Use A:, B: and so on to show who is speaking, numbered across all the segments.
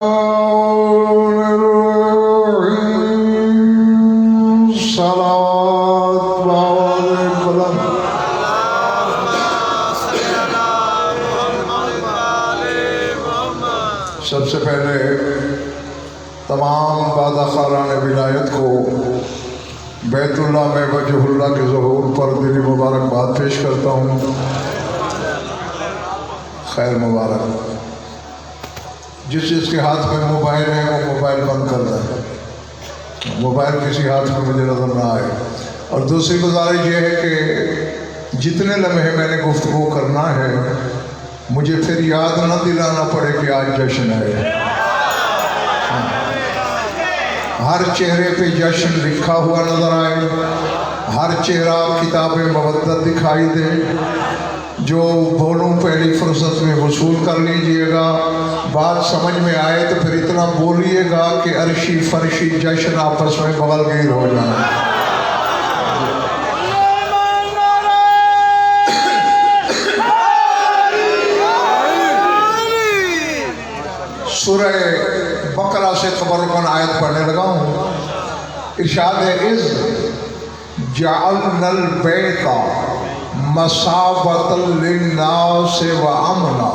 A: सबसे पहले तमाम बादशाहान विलायत को बैतुल्लाह में वजहुल्लाह के ज़हूर पर दिली मुबारकबाद पेश करता हूँ। खैर मुबारक। जिसके हाथ में मोबाइल है वो मोबाइल बंद कर रहा है, मोबाइल किसी हाथ में मुझे नजर ना आए। और दूसरी गुजारिश ये है कि जितने लम्हे मैंने गुफ्तगू करना है मुझे फिर याद न दिलाना पड़े कि आज जश्न है। हर चेहरे पे जश्न लिखा हुआ नजर आए, हर चेहरा किताब मवद्दत दिखाई दे। जो बोलूं पहली फुर्सत में वसूल कर लीजिएगा, बात समझ में आए तो फिर इतना बोलिएगा कि अर्शी फर्शी जश्न आपस में बगलगीर हो जाए। सूरह बकरा से तबर्रुकन आयत पढ़ने लगा हूँ। इरशाद है इज़ जअलनल बैता मसाबतल लिन्नास व अमना।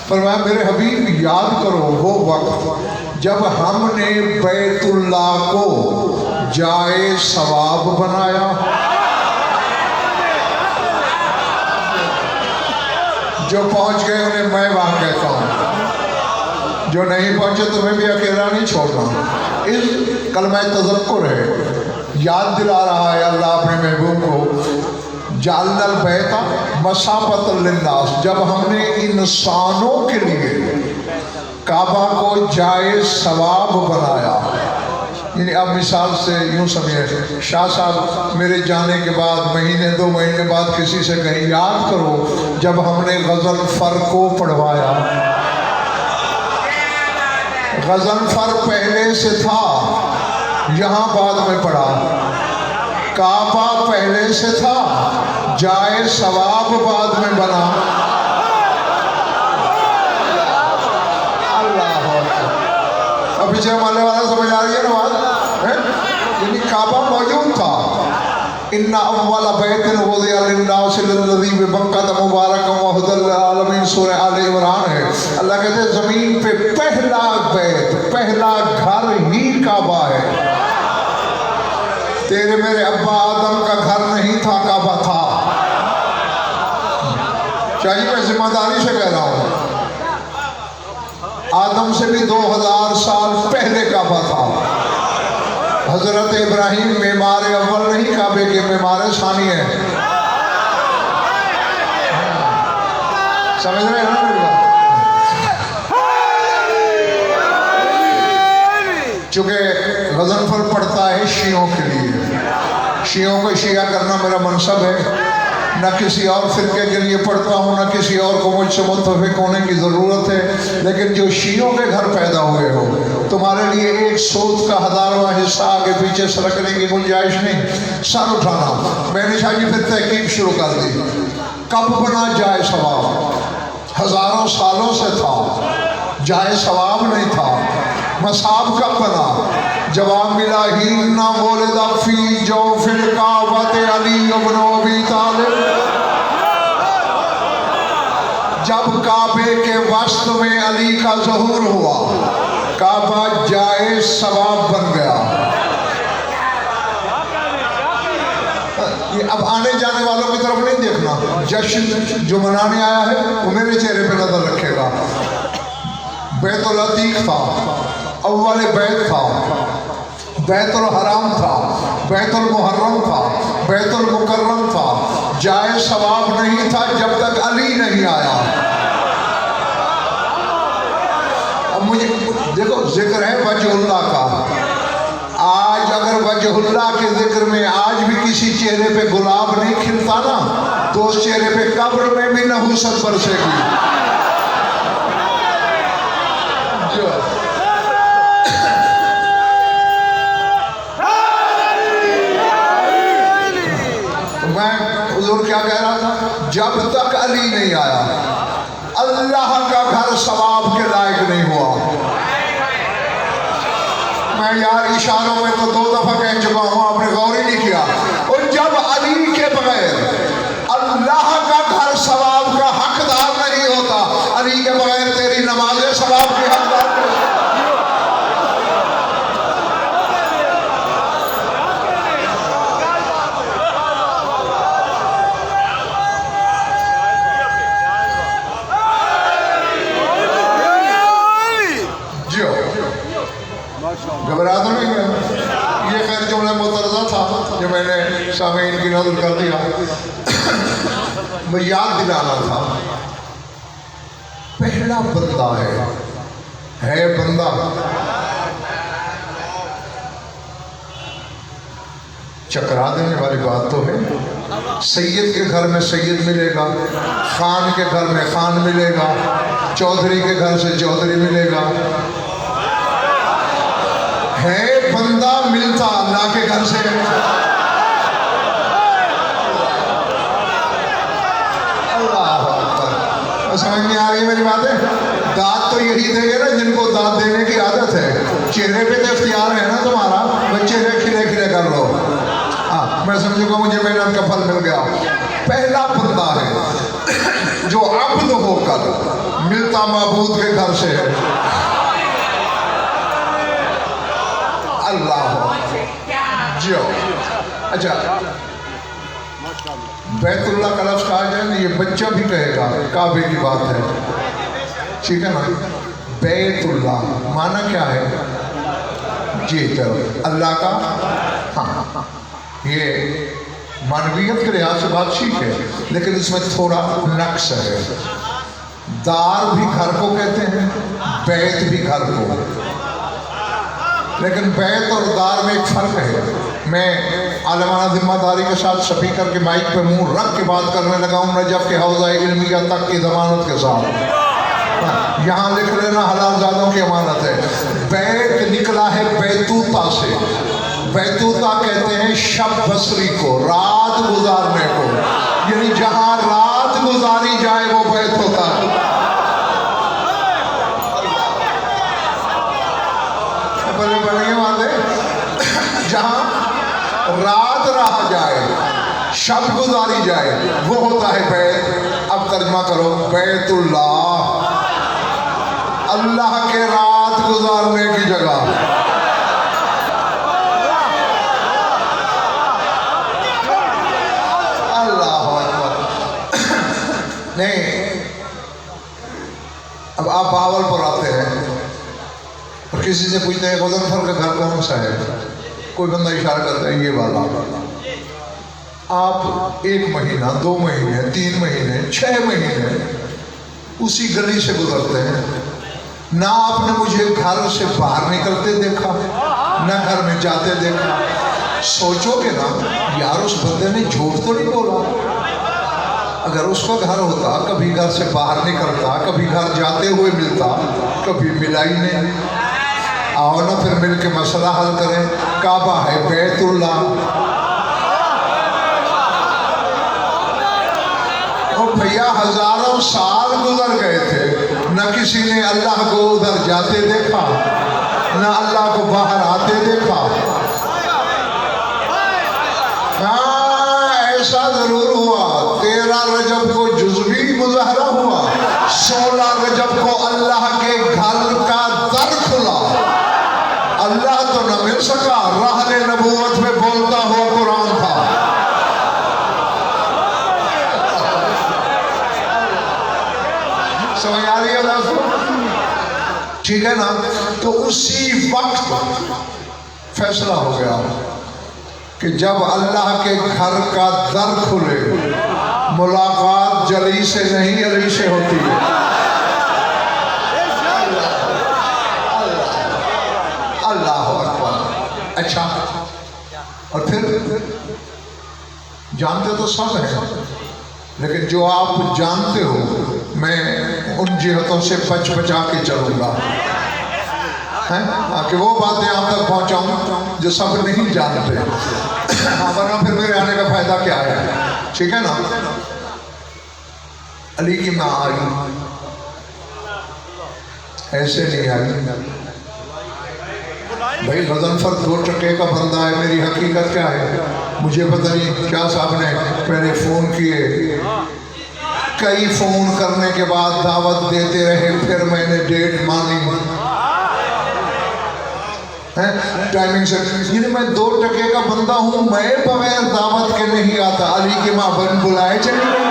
A: फरमाया मेरे हबीब याद करो वो वक्त जब हमने बैतुल्लाह को जाए सवाब बनाया। जो पहुंच गए उन्हें मैं वहां कहता हूं, जो नहीं पहुंचे तुम्हें भी अकेला नहीं छोड़ना। इस कलमा तज़क्कुर है, याद दिला रहा है अल्लाह अपने महबूब को। जालल बैता मसाबतल लिन्नास, जब हमने इंसानों के लिए काबा को जाए सवाब बनाया। यानी अब मिसाल से यूँ समझे, शाह साहब मेरे जाने के बाद महीने दो महीने बाद किसी से कहीं याद करो जब हमने गज़ल फर को पढ़वाया। गज़ल फर पहले से था, यहाँ बाद में पढ़ा। काबा पहले से था, जाए सवाब बाद में बना। अल्लाह अब पीछे मानने वाला समझ आ रही है ना बात? यानी काबा मौजूद था। इन्ना अव्वल बैतिन वुदिअ लिन्नास लल्लज़ी बिबक्कत मुबारकन व हुदल लिल आलमीन, सूरह आले इमरान है। अल्लाह कहते हैं ज़मीन पे पहला बैत, पहला घर ही काबा है। तेरे मेरे अब्बा आदम का घर नहीं था, काबा था। चाहिए मैं जिम्मेदारी से कह रहा हूँ, आदम से भी 2000 साल पहले काबा था। हजरत इब्राहिम मेमार अव्वल नहीं, काबे के मेमार सानी है। समझ रहे हैं ना मेरी बात? चूंकि गज़नफर पड़ता है शियों के लिए, शियों को शिया करना मेरा मनसब है। न किसी और फिरके के लिए पढ़ता हूँ, न किसी और को मुझसे मुत्तफिक होने की ज़रूरत है। लेकिन जो शियों के घर पैदा हुए हो, तुम्हारे लिए एक सूद का 1000वां हिस्सा आगे पीछे सरकने की गुंजाइश नहीं। सर उठाना। मैंने शायद फिर तहकीक शुरू कर दी। कब बना जाए सवाब? हज़ारों सालों से था, जाए सवाब नहीं था। मसाब कब बना? जवाब मिला ही ना बोले दफी जो फिर काबत अली इब्न अबी तालिब। जब काबे के वस्त में अली का ज़हूर हुआ, काबा जाए सवाब बन गया। ये अब आने जाने वालों की तरफ नहीं देखना। जश्न जो मनाने आया है वो मेरे चेहरे पे नजर रखेगा। बैतुल अतीक था, अव्वल बैत था, बैतुल हराम था, बैतुल मुहर्रम था, बैतुल मुकर्रम था। जाए सवाब नहीं था जब तक अली नहीं आया। अब मुझे देखो, जिक्र है वजहुल्लाह का। आज अगर वजहुल्लाह के जिक्र में आज भी किसी चेहरे पे गुलाब नहीं खिलता ना, तो उस चेहरे पे कब्र में भी नहुसत बरसेगी। मैं हुजूर क्या कह रहा था? जब तक अली नहीं आया, अल्लाह का घर सवाब के लायक नहीं हुआ। मैं यार इशारों में तो 2 दफा कह चुका हूँ, आपने गौर ही नहीं किया। और जब अली के बगैर अल्लाह का घर सवाब का हकदार नहीं होता, अली के बगैर तेरी नमाजें सवाब के हकदार नहीं। घबरा तो नहीं गया। ये खैर जुमला मुतरज़ा था जो मैंने सामीन की नज़र कर दिया। मैं याद दिलाना था, पहला बंदा है बंदा। चकरा देने वाली बात तो है। सैयद के घर में सैयद मिलेगा, खान के घर में खान मिलेगा, चौधरी के घर से चौधरी मिलेगा। है बंदा मिलता अल्लाह के घर से। अल्लाह अकबर। समझ में आ रही है मेरी बातें? दाद तो यही देंगे ना जिनको दाद देने की आदत है। चेहरे पे तो इख्तियार है ना तुम्हारा, बच्चे खिले खिले कर लो। हाँ, मैं समझूंगा मुझे मेहनत का फल मिल गया। पहला बंदा है जो अब्द होकर मिलता माबूद के घर से है। अल्लाह जियो। अच्छा, बैतुल्लाह का लफ्ज़ कहा जाए ना, ये बच्चा भी कहेगा, काबे की बात है, ठीक है ना। बैतुल्लाह माना क्या है? जी तो अल्लाह का। हाँ, ये मानवीयत के लिहाज से बात ठीक है, लेकिन इसमें थोड़ा नक्स है। दार भी घर को कहते हैं, बैत भी घर को, लेकिन बैत और दार में एक फ़र्क है। मैं आलमाना जिम्मेदारी के साथ स्पीकर के माइक पे मुंह रख के बात करने लगा हूँ, नजफ के हौज़ा इल्मिया तक की ज़मानत के साथ। यहाँ लिख लेना हलालजादों की अमानत है। बैत निकला है बैतूता से। बैतूता कहते हैं शब बसरी को, रात गुजारने को, यानी जहाँ रात गुजारी जाए वो बैत होता है। बड़ी बात है, जहाँ रात रहा जाए, शब गुजारी जाए, वो होता है बैत। अब तर्जमा करो, बैतुल्लाह, अल्लाह के रात गुजारने की जगह। अल्लाह अकबर। नहीं, अब आप बावलपुर आते हैं और किसी से पूछते हैं गज़नफ़र का घर कौन सा है, कोई बंदा इशारा करता है ये वाला। आप 1 महीना, 2 महीने, 3 महीने, 6 महीने उसी गली से गुजरते हैं, ना आपने मुझे घर से बाहर निकलते देखा, ना घर में जाते देखा। सोचोगे ना यार उस बंदे ने झूठ तो नहीं बोला। अगर उसका घर होता, कभी घर से बाहर निकलता, कभी घर जाते हुए मिलता, कभी मिला ही नहीं। आओ ना फिर मिल के मसला हल करें। काबा है बैतुल्लाह। और भैया हजारों साल गुजर गए थे, न किसी ने अल्लाह को उधर जाते देखा, न अल्लाह को बाहर आते देखा। हाँ, ऐसा जरूर हुआ 13 रजब को जुज़वी मुज़ाहरा हुआ, 16 रजब को अल्लाह के घर का दर खुला। अल्लाह तो न मिल सका, राह नबूवत में बोलता हुआ कुरान था। समझ आ रही है दोस्तों? ठीक है ना। तो उसी वक्त फैसला हो गया कि जब अल्लाह के घर का दर खुले, मुलाकात जली से नहीं अली से होती है। अल्लाह अकबर। अच्छा, और फिर जानते तो सब हैं, लेकिन जो आप जानते हो मैं उन जिहतों से बचा के चलूँगा, हैं कि वो बातें आप तक पहुँचाऊँ जो सब नहीं जानते। हाँ, वरना फिर मेरे आने का फायदा क्या है? ठीक है ना। अली की माँ आई, ऐसे नहीं आई, भाई गज़नफ़र 2 टके का बंदा है, मेरी हकीकत क्या है मुझे पता नहीं। क्या साहब ने पहले फ़ोन किए, कई फ़ोन करने के बाद दावत देते रहे, फिर मैंने डेट मानी है टाइमिंग से। ये मैं 2 टके का बंदा हूँ, मैं बगैर दावत के नहीं आता। अली की माँ बन बुलाए चली गई।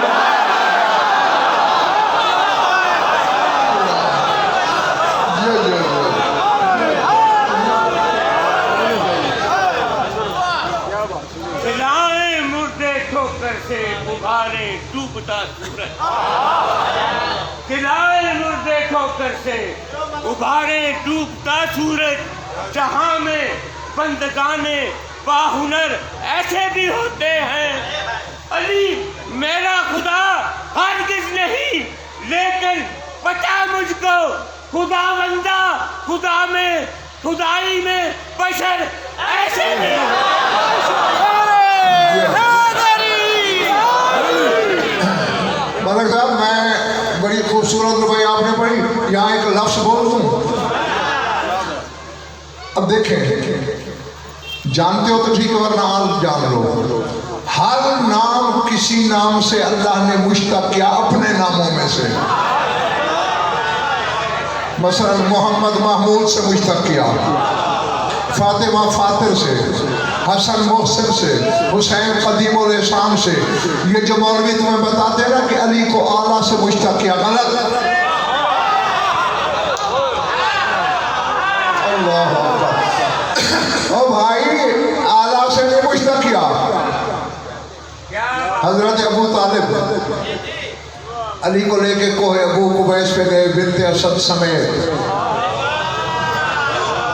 B: से उभारे डूबता सूरज, खिलाए मुर्दे ठोकर से उभारे डूबता सूरज, जहां में बंदगाने बाहुनर ऐसे भी होते हैं। अली मेरा खुदा हरगिज़ नहीं, लेकिन पता मुझको खुदा बंदा, खुदा में खुदाई में बशर ऐसे भी
A: मलिक साहब, मैं बड़ी खूबसूरत रुपये आपने पढ़ी, यहाँ एक लफ्ज़ बोल दूँ। अब देखें, जानते हो तो ठीक है, वरना आप जान लो। हर नाम किसी नाम से अल्लाह ने मुश्तक किया अपने नामों में से। मसलन मोहम्मद महमूद से मुश्तक किया, फातिमा फातिर से, हसन मोहसिन से, हुसैन कदीम उल एहसान से। ये जो मौलवी तुम्हें बताते ना कि अली को आला से मुश्तक किया, गलत। अल्लाह ओ भाई, आला से नहीं मुश्तक किया। हजरत अबू तालिब अली को लेके कोहे अबू कुबैस पे गए बिन्ते असद समेत,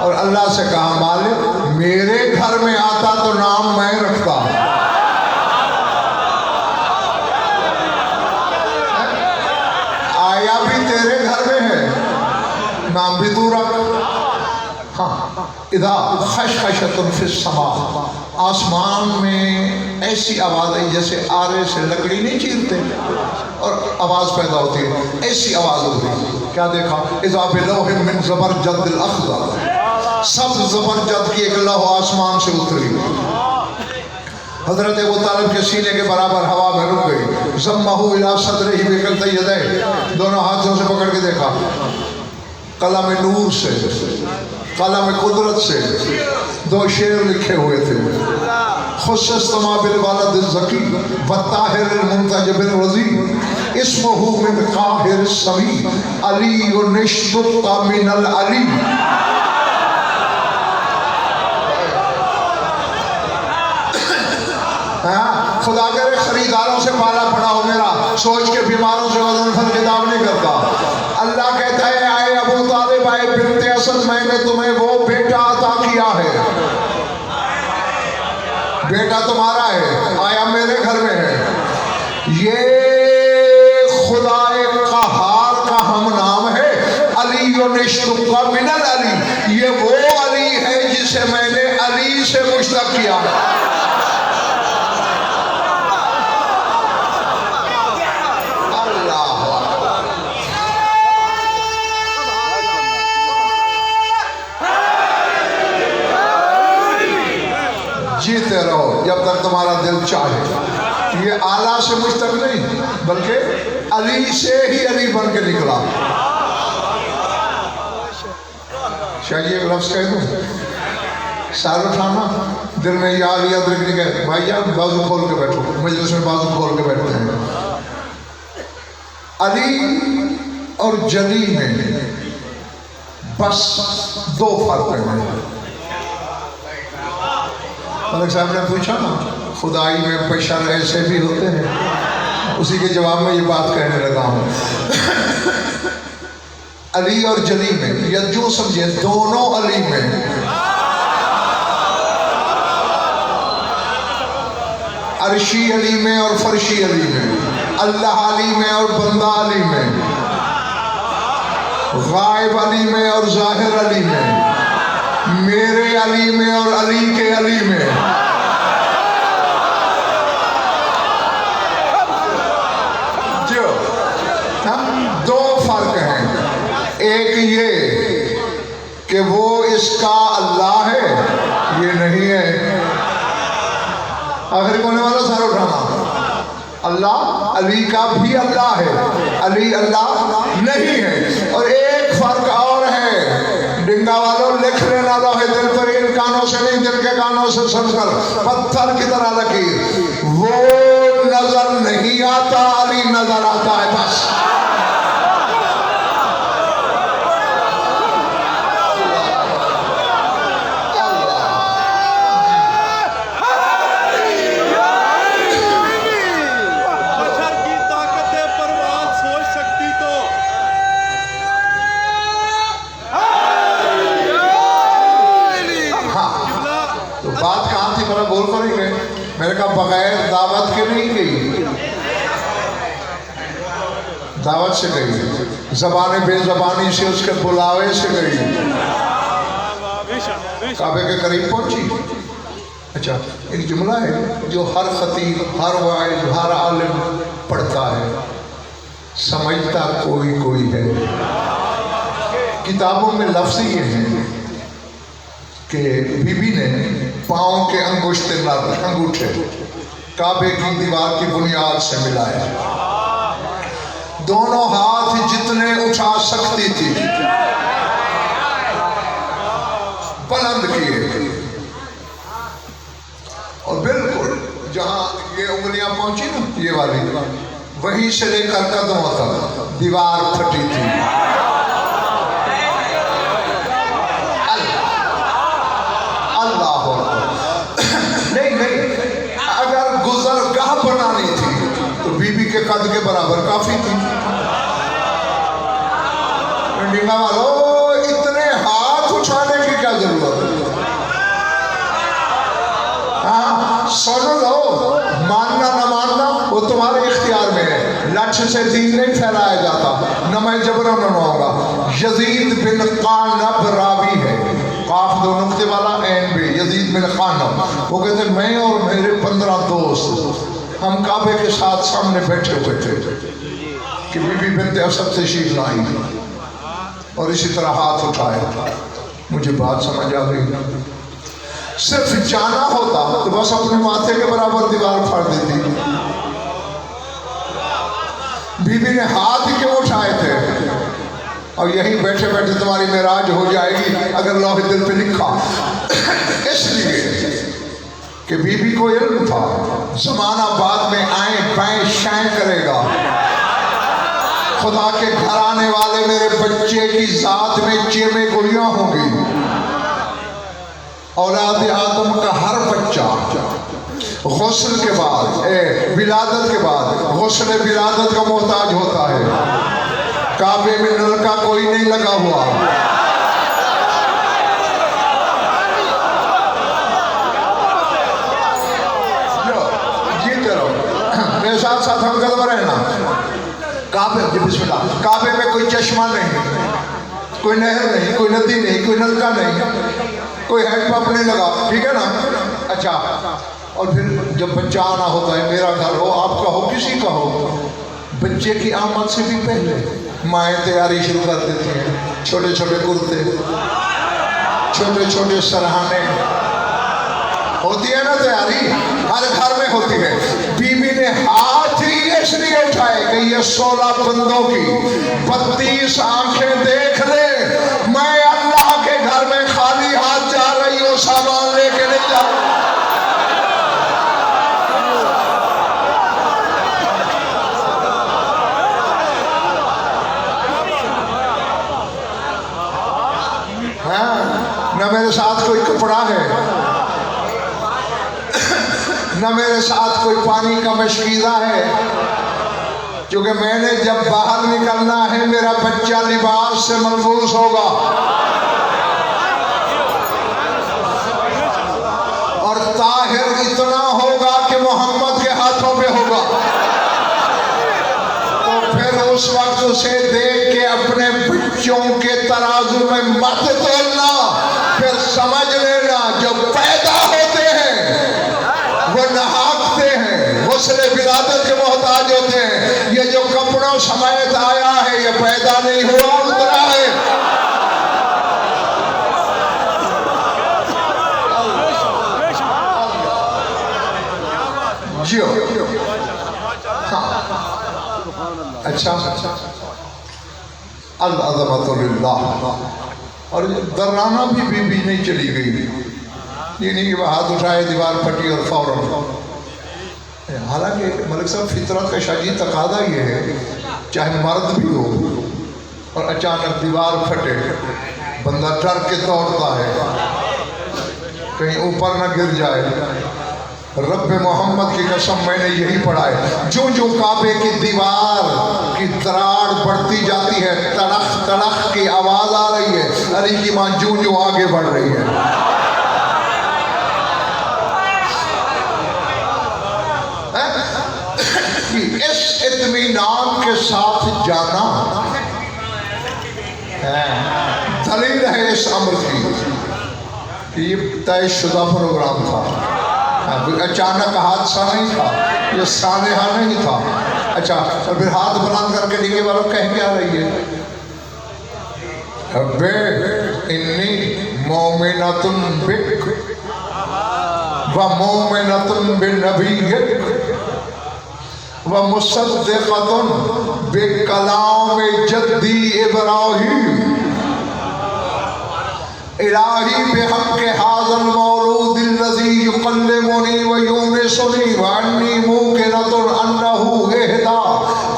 A: और अल्लाह से कहा मालिक मेरे घर में आता तो नाम मैं रखता, आया भी तेरे घर में है, नाम भी तू रख। हाँ, इधा खशखशतुन फिस समा, आसमान में ऐसी आवाज़ आई जैसे आरे से लकड़ी नहीं चीरते और आवाज़ पैदा होती है, ऐसी आवाज़ होती। क्या देखा? इज़ा बिलौहिन मिन ज़बरजदिल अख़ज़र, सब ज़बरजद की एक लौह आसमान से उतरी, हज़रत अबू तालिब के सीने के बराबर हवा में रुक गई। ज़म्महू इला सदरिही बिकल्ति यदैहि, दोनों हाथों से पकड़ के देखा, कलम नूर से, कलम कुदरत से 2 शेर लिखे हुए थे। खुस्सस्तमा बिल वालद ज़की व ताहिर मुंतजबिल रज़ी, इस्मुहु मिन काहिर समी, अली व निश्तुका मिनल अली। खुदा करे खरीदारों से पाला पड़ा हो मेरा, सोच के बीमारों से गज़नफ़र खिताब नहीं करता। अल्लाह कहता है आए अबू तालिब, आए बिन्ते असद, मैंने तुम्हें वो बेटा अता किया है, बेटा तुम्हारा है, आया मेरे घर में है। ये खुदाए क़हार का हम नाम है, अली व निश्तुका मिनल अली। ये वो अली है जिसे मैंने अली से मुश्तक किया है। जीते रहो जब तक तुम्हारा दिल चाहे। ये आला से मुश्तक नहीं, बल्कि अली से ही अली बन के निकला। चाहिए एक लफ्ज़ कह दूँ, सार उठाना दिल में याद याद रखने का। भाई यार बाजू खोल के बैठो, मजलिस में बाजू खोल के बैठते हैं। अली और जली में बस 2 फर्क है। मलिक साहब ने पूछा ना खुदाई में बशर ऐसे भी होते हैं, उसी के जवाब में ये बात कहने लगा हूँ। अली और जली में, या जो समझे दोनों अली में, अर्शी अली में और फर्शी अली में, अल्लाह अली में और बंदा अली में, गायब अली में और जाहिर अली में, मेरे अली में और अली के अली में। जो 2 फर्क हैं। एक ये कि वो इसका अल्लाह है, ये नहीं है। आखिरी होने वाला सारा उठाना। अल्लाह अली का भी अल्लाह है, अली अल्लाह नहीं है। और एक फर्क और है, डिंगा वालों लिख लेना लो है दिल पर, इन कानों से नहीं दिल के कानों से सुनकर पत्थर की तरह लकीर। वो नजर नहीं आता, अली नजर आता है बस। बोल तो नहीं गए, मेरे कहा बगैर दावत के नहीं गई, दावत से गई, जबाने बेजबानी से उसके बुलावे से गई, काबे के करीब पहुंची। अच्छा, एक जुमला है जो हर खतीब, हर वाइज, हर आलिम पढ़ता है, समझता कोई कोई है। किताबों में लफ्ज़ ये है कि बीबी ने पाँव के अंगूठे काबे की दीवार की बुनियाद से मिलाया, दोनों हाथ जितने उठा सकती थी बुलंद किए, और बिल्कुल जहां ये उंगलियां पहुंची ना, ये वाली, वहीं से लेकर कदमों तक दीवार फटी थी। बनानी थी तो बीबी के कद के बराबर काफी थी। डिंगा वालों, इतने हाथ उठाने की क्या जरूरत? हाँ, सुन लो, मानना न मानना वो तुम्हारे इख्तियार में है। लक्ष्य से दीन नहीं फैलाया जाता, न मैं जबरन बनाऊंगा। यजीद बिन कानब रावी है, काफ दो नुक्ते वाला एन बे, यजीद बिन कानब। वो कहते मैं और मेरे 15 दोस्त हम काबे के साथ सामने बैठे हुए थे कि बीबी बिनते असद तशरीफ लाई और इसी तरह हाथ उठाया। मुझे बात समझ आ गई। सिर्फ जाना होता तो बस अपने माथे के बराबर दीवार फाड़ देती। बीबी ने हाथ क्यों उठाए थे? और यहीं बैठे बैठे तुम्हारी मेराज हो जाएगी अगर लौहे दिल पे लिखा। इसलिए कि बीबी को इल्म था जमाना बाद में आए बाएं शाएं करेगा। खुदा के घर आने वाले मेरे बच्चे की जात में चेमे गुड़ियां होंगी। औलाद आदम का हर बच्चा गुस्ल के बाद, विलादत के बाद गुस्ल विलादत का मोहताज होता है। काबे में नलका कोई नहीं लगा हुआ। मेरे साथ साथ हम कदम रहना। काबे बिस्मिल्लाह, काबे में कोई चश्मा नहीं, कोई नहर नहीं, कोई नदी नहीं, कोई नलका नहीं, कोई हैंडपंप नहीं लगा, ठीक है ना? अच्छा, और फिर जब बच्चा आना होता है, मेरा घर हो, आपका हो, किसी का हो, बच्चे की आमद से भी पहले माएँ तैयारी शुरू कर देती हैं। छोटे छोटे कुर्ते, छोटे छोटे सरहाने, होती है ना तैयारी, हर घर में होती है। बीबी ने हाथ ही इसलिए उठाए कि ये 16 बंदों की 32 आंखें देख ले, मैं अल्लाह के घर में खाली हाथ जा रही हूँ, सामान लेके नहीं जा रही। हाँ, न मेरे साथ कोई कपड़ा है, न मेरे साथ कोई पानी का मशकीज़ा है, क्योंकि मैंने जब बाहर निकलना है मेरा बच्चा लिबास से मलबूस होगा और ताहिर इतना होगा कि मोहम्मद के हाथों पे होगा। तो फिर उस वक्त उसे देख के अपने बच्चों के तराजू में मत तोलना, फिर समझ लेना जो पैदा होते हैं वो नहाकते हैं, गुस्ले विलादत के मोहताज होते हैं। ये जो कपड़ों समेत आया है ये पैदा नहीं हुआ, उतरा है। अच्छा, अल अज़मतु लिल्लाह। और दर्राना भी बीबी नहीं चली गई, ये नहीं कि वह हाथ उठाए दीवार फटी और फौरन। हालांकि मलिक साहब फितरत का शाजी तकादा ये है, चाहे मर्द भी हो और अचानक दीवार फटे, बंदा डर के दौड़ता है कहीं ऊपर ना गिर जाए। रब मोहम्मद की कसम मैंने यही पढ़ा है, जो जो काबे की दीवार की दरार बढ़ती जाती है, तड़क तड़क की आवाज आ रही है, अली की मां जो जो आगे बढ़ रही है। इस इत्मीनान के साथ जाना दलील है इस अमर की, ये तयशुदा प्रोग्राम था, अचानक हादसा नहीं था, ये सानेहा नहीं था। अच्छा, और फिर हाथ बुलंद करके नीचे वालों कह क्या रही है, अबे इन्नी मोमिनतुन बिक व मोमिनतुन बिनबीयक व मुसद्दिक़तुन बिकलाम जद्दी इब्राहीम इलाही बिहक़्क़ि हाज़ल मौलूदिल्लज़ी युकल्लिमुनी व युनिसुनी व अन्नी मूक़िनतुन अन्नहु इहदा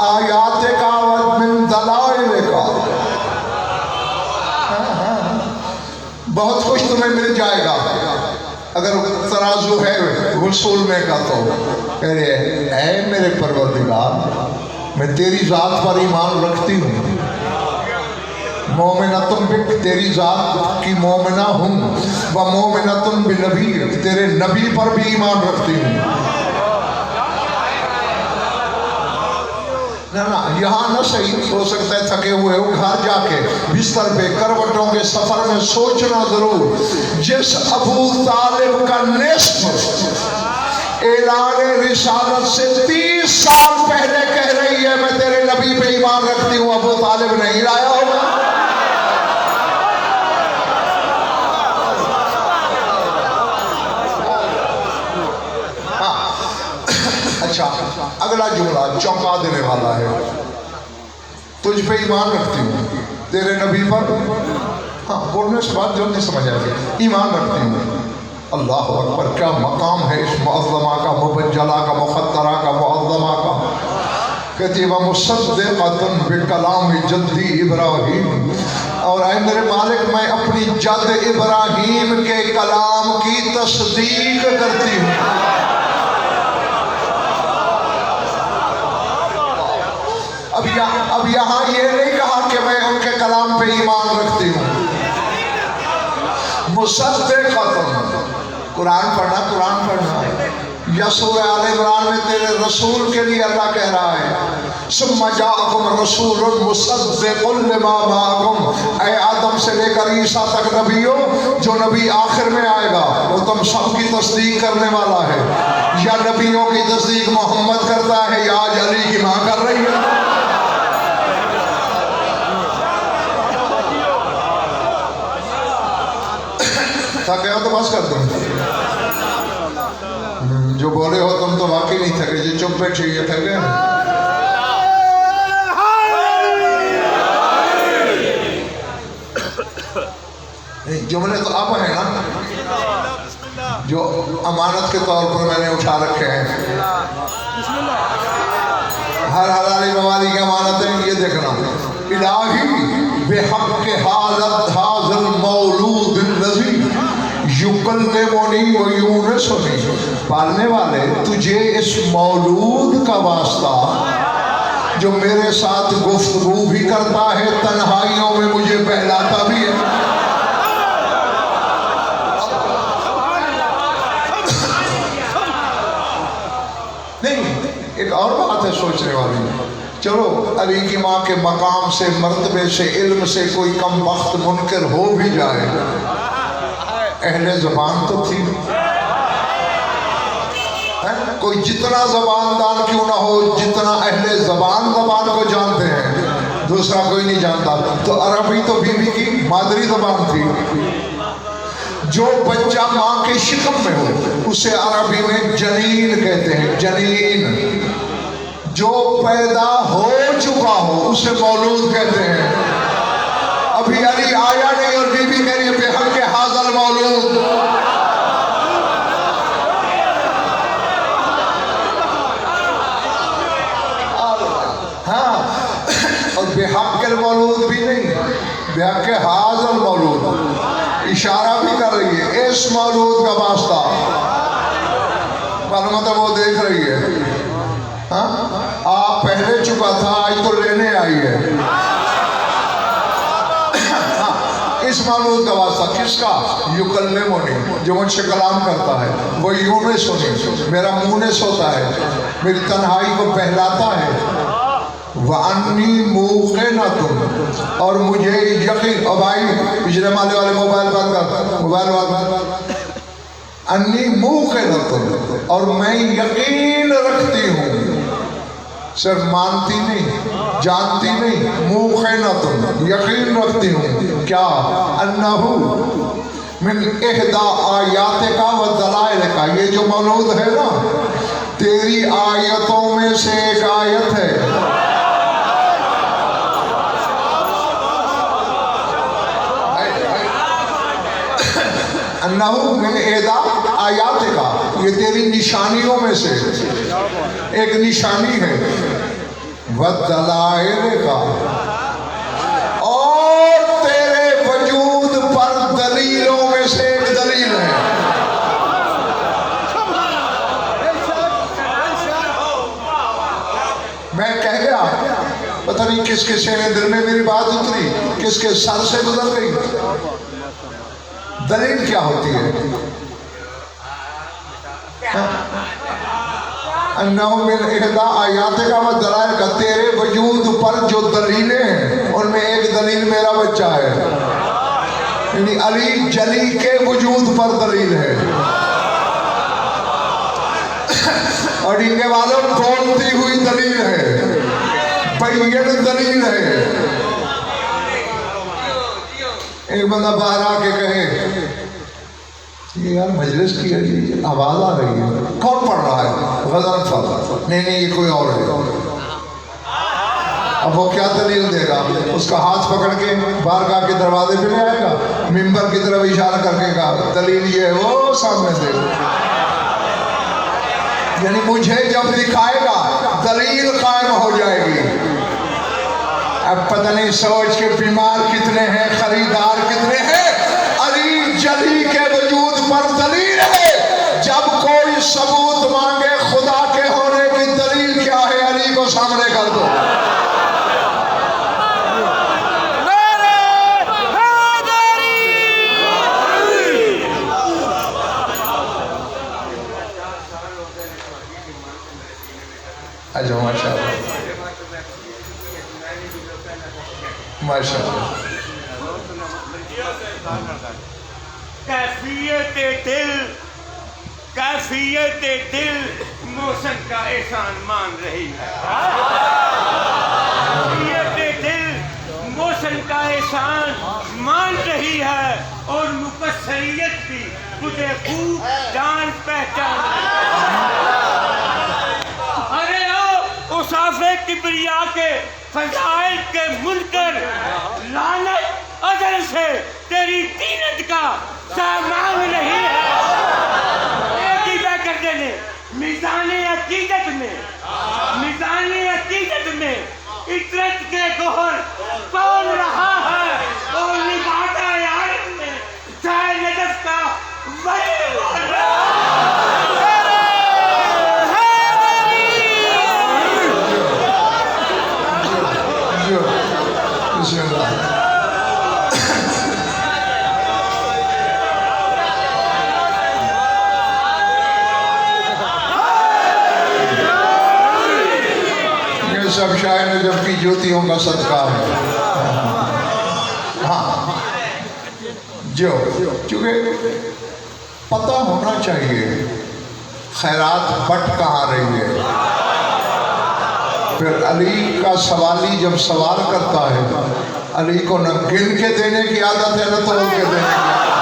A: आयातिका व मिन दलाइलिका। बहुत कुछ तुम्हें मिल जाएगा अगर तराजू है वसूल में का। तो कह रहे ऐ मेरे परवरदिगार, मैं तेरी ज़ात पर ईमान रखती हूँ, मोमिनतुन बिक, तेरी ज़ात की मोमिना हूँ, व मोमिनतुन बिनबी, तेरे नबी पर भी ईमान रखती हूँ। ना यहाँ न सही हो सकता है, थके हुए हो घर जाके बिस्तर पे करवटों के सफर में सोचना जरूर, जिस अबू तालिब का निस्फ ऐलान रिसालत से 30 साल पहले कह रही है मैं तेरे नबी पे ईमान रखती हूँ, अबू तालिब नहीं लाया होगा। अच्छा, अगला जुमला चौंका देने वाला है, तुझ पे ईमान रखती हूँ, तेरे नबी पर। हाँ, बोलने से बात जल्दी समझ आएगी, ईमान रखती हूँ। अल्लाह अकबर, क्या मकाम है इस मुअज़्ज़मा का, मुबज्जला का, मुख़त्तरा का, मुअज़्ज़मा का। कहती वह मुसद्दिक़तुन बिकलाम जद्दी इब्राहीम, और ऐ मेरे मालिक मैं अपनी जद इब्राहीम के कलाम की तस्दीक करती हूँ। अब यहाँ ये नहीं कहा कि मैं उनके कलाम पे ईमान रखती हूँ। मुसद्दिक़तुन, कुरान पढ़ना या सूरह आल इमरान में तेरे रसूल के लिए अल्लाह कह रहा है, सुम्मा जाअकुम रसूलुन मुसद्दिक़ुन लिमा माअकुम, ऐ आदम से लेकर ईसा तक नबियों, जो नबी आखिर में आएगा वो तुम सबकी तस्दीक करने वाला है। या नबियों की तस्दीक मोहम्मद करता है या आज अली की माँ कर रही है। थके हो तो बस कर दो, जो बोले हो तुम तो वाकई नहीं थके, जो चुप बैठे ये थके। जुमले तो अब है ना जो अमानत के तौर पर मैंने उठा रखे हैं, हर हलाली बवाली की अमानत है। ये देखना, इलाही बिहक़्क़ि हाज़ल मौलूदिल्लज़ी युकल्लिमुनी व युनिसुनी, पालने वाले तुझे इस मौलूद का वास्ता जो मेरे साथ गुफ्तगू भी करता है, तन्हाइयों में मुझे बहलाता भी है। नहीं, एक और बात है सोचने वाली। चलो अली की माँ के मकाम से, मर्तबे से, इल्म से कोई कम वक्त मुनकर हो भी जाए, अहले ज़बान तो थी, कोई जितना ज़बानदान क्यों ना हो, जितना अहले ज़बान को जानते हैं दूसरा कोई नहीं जानता। तो अरबी तो बीवी की मादरी ज़बान थी। जो बच्चा माँ के शिकम में हो उसे अरबी में जनीन कहते हैं, जनीन। जो पैदा हो चुका हो उसे मौलूद कहते हैं। अभी अली आया नहीं और बीबी कह रही है बेहक के हाजल मौलूद। हाँ, और बेहक के मौलूद भी नहीं, बेहक के हाजल मौलूद इशारा भी कर रही है इस मौलूद का वास्ता। पर मतलब वो देख रही है, हाँ आप पहले चुका था आज तो लेने आई है। हाँ, इस मौलूद का वास्ता किसका? युकल्ले मोनी, जो मुझसे कलाम करता है, वो यूं में सुनी, मेरा मुंह ने सोता है, मेरी तन्हाई को बहलाता है। वानी मुखे ना तुम, और मुझे यकीन। और भाई पिछले माले वाले मोबाइल बंद कर, मोबाइल बंद। अन्नी मुखे ना तुम, और मैं यकीन रखती हूँ, सिर्फ मानती नहीं जानती नहीं, मुखे ना तुम यकीन रखती हूँ क्या? अन्नहु मिन इहदा आयात का व दलाइल का, ये जो मौलूद है ना तेरी आयतों में से एक आयत है। अन्नहु मिन इहदा आयात का, ये तेरी निशानियों में से एक निशानी है। व दलाइल का, और तेरे वजूद पर दलीलों में से एक दलील है। मैं कह गया, पता नहीं किसके सेने दिल में मेरी बात उतरी, किसके सर से गुजर गई। दलील क्या होती है? आयात का वह दलाइल का, तेरे वजूद पर जो दलीलें हैं उनमें एक दलील मेरा बच्चा है, यानी अली जली के वजूद पर दलील है। और इनके वालों खोलती हुई दलील है, बैयन दलील है। एक बंदा बाहर आके कहे ये यार मजलिस की आवाज आ रही है, कौन पढ़ रहा है? गज़नफ़र। नहीं ये कोई और है। अब वो क्या दलील देगा? उसका हाथ पकड़ के बाहर का के दरवाजे पे ले आएगा, मिंबर की तरफ इशारा करके कहा दलील ये है, वो सामने से, यानी मुझे जब दिखाएगा दलील कायम हो जाएगी। अब पता नहीं सोच के बीमार कितने हैं, खरीदार कितने हैं। अली जली के वजूद पर दलील है। जब कोई सबूत मांगे खुदा के होने की दलील क्या है, अली को सामने कर दो। अच्छा माशाअल्लाह माशाअल्लाह।
B: कैफियत दिल मौसम का एहसान मान रही है। कैफियत दिल मौसम का एहसान मान रही है, और मुकस्सरियत भी मुझे खूब जान पहचान। अरे ओ उसाफे किबरिया के फजाइल के मुनकर लानत अजल से तेरी दीनत का सामान नहीं है। एक ही बात कर देने मिज़ाने अकीदत में इतरत के गोहर कौन रहा है, और निभाता यार में चाहे नजफ का वही बोल रहा
A: सब शायद नजफ की ज्योतियों का सदका है। हाँ, जो चूंकि पता होना चाहिए खैरात बट कहाँ रही है। फिर अली का सवाली जब सवाल करता है, अली को न गिन के देने की आदत है न तोड़ के देने की आदत।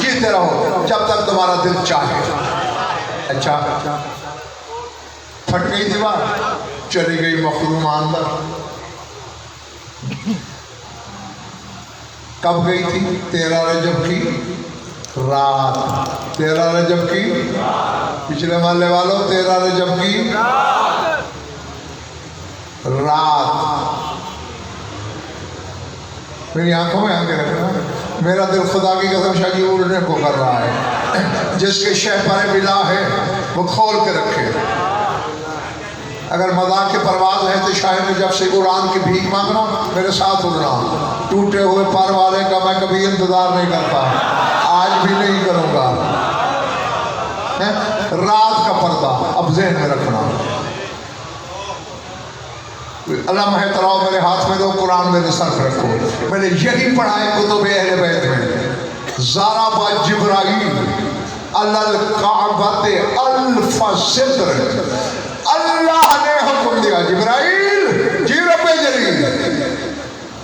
A: जीते रहो जब तक तुम्हारा दिल चाहे। अच्छा, फट गई दीवार, चली गई मखदूमा अंदर। कब गई थी? 13 रजब की रात। 13 रजब की, पिछले मोहल्ले वालों, 13 रजब की रात। मेरी आंखों में आके रखना, मेरा दिल खुदा की कसम शायद उड़ने को कर रहा है। जिसके शह पर बिला है वो खोल के रखे। अगर मजाक की परवाज है तो शायद जब से उड़ान की भीख मांगना, मेरे साथ उड़ना। टूटे हुए पर वाले का मैं कभी इंतजार नहीं करता, आज भी नहीं करूंगा। रात का पर्दा अब ज़हन में रखना। अल्लाह महतराम मेरे हाथ में दो, कुरान मेरे सर पर रखो। मैंने यही पढ़ा है कुतुब अहले बैत में। ज़ारा बा जिब्राइल अलल काबते अल्फ सिद्र। अल्लाह ने हुक्म दिया, जिब्राइल जी रब्बे जलील,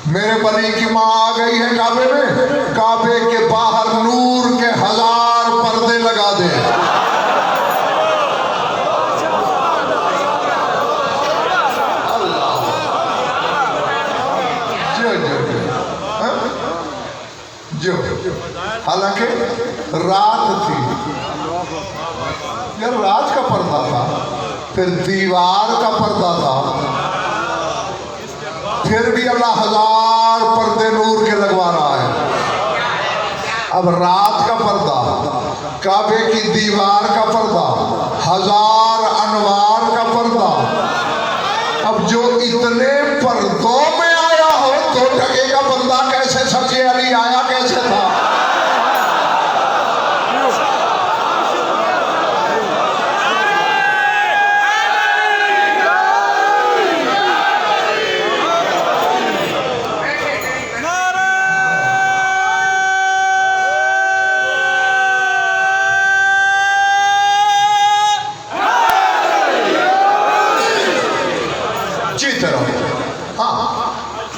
A: मेरे बली की माँ आ गई है काबे में, काबे के बाहर नूर के 1000 पर्दे लगा दे। जो हालांकि रात थी यार, रात का पर्दा था, फिर दीवार का पर्दा था, फिर भी अल्लाह 1000 पर्दे नूर के लगवा रहा है। अब रात का पर्दा, काबे की दीवार का पर्दा, 1000 अनवार का पर्दा। अब जो इतने पर्दों में आया हो तो टके का बंदा कैसे सब्जी अली आया कैसे था?